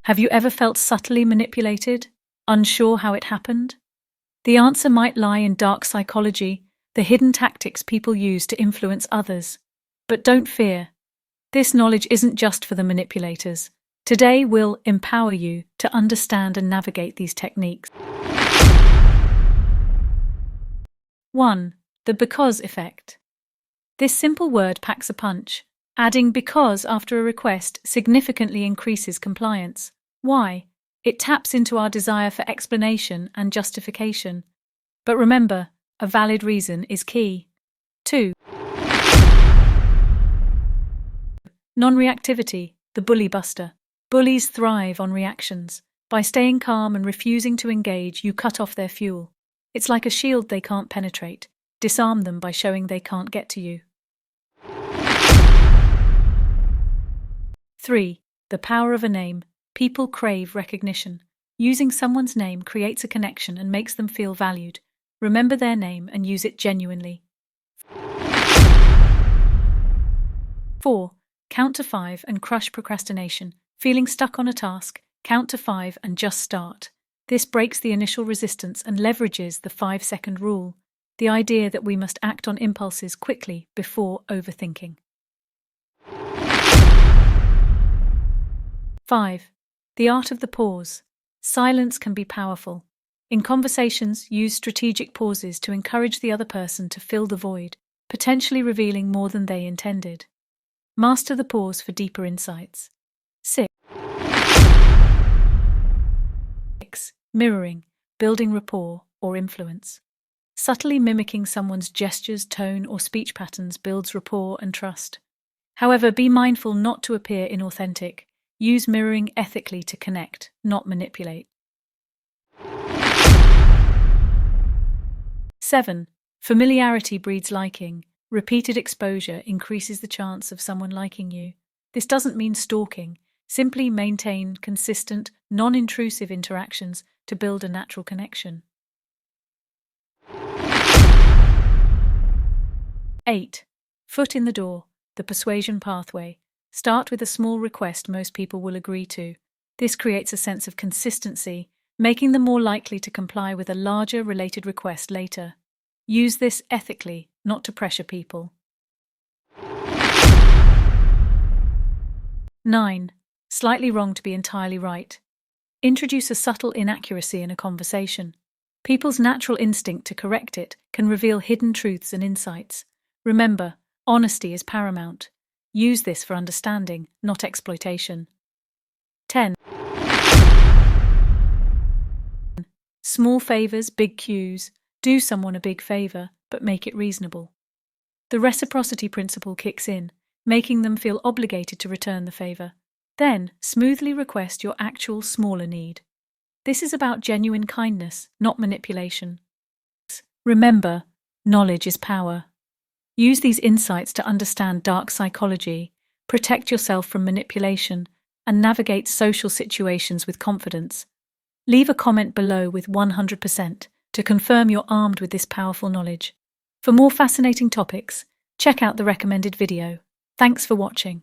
Have you ever felt subtly manipulated, unsure how it happened? The answer might lie in dark psychology, the hidden tactics people use to influence others. But don't fear. This knowledge isn't just for the manipulators. Today we'll empower you to understand and navigate these techniques. 1. The because effect. This simple word packs a punch. Adding because after a request significantly increases compliance. Why? It taps into our desire for explanation and justification. But remember, a valid reason is key. 2. Non-reactivity, the bully buster. Bullies thrive on reactions. By staying calm and refusing to engage, you cut off their fuel. It's like a shield they can't penetrate. Disarm them by showing they can't get to you. 3. The power of a name. People crave recognition. Using someone's name creates a connection and makes them feel valued. Remember their name and use it genuinely. 4. Count to 5 and crush procrastination. Feeling stuck on a task? Count to 5 and just start. This breaks the initial resistance and leverages the 5-second rule, the idea that we must act on impulses quickly before overthinking. 5. The art of the pause. Silence can be powerful. In conversations, use strategic pauses to encourage the other person to fill the void, potentially revealing more than they intended. Master the pause for deeper insights. 6. Mirroring, building rapport or influence. Subtly mimicking someone's gestures, tone, or speech patterns builds rapport and trust. However, be mindful not to appear inauthentic. Use mirroring ethically to connect, not manipulate. 7. Familiarity breeds liking. Repeated exposure increases the chance of someone liking you. This doesn't mean stalking. Simply maintain consistent, non-intrusive interactions to build a natural connection. 8. Foot in the door, the persuasion pathway. Start with a small request most people will agree to. This creates a sense of consistency, making them more likely to comply with a larger related request later. Use this ethically, not to pressure people. 9. Slightly wrong to be entirely right. Introduce a subtle inaccuracy in a conversation. People's natural instinct to correct it can reveal hidden truths and insights. Remember, honesty is paramount. Use this for understanding, not exploitation. 10. Small favors, big cues. Do someone a big favor, but make it reasonable. The reciprocity principle kicks in, making them feel obligated to return the favor. Then, smoothly request your actual smaller need. This is about genuine kindness, not manipulation. Remember, knowledge is power. Use these insights to understand dark psychology, protect yourself from manipulation, and navigate social situations with confidence. Leave a comment below with 100% to confirm you're armed with this powerful knowledge. For more fascinating topics, check out the recommended video. Thanks for watching.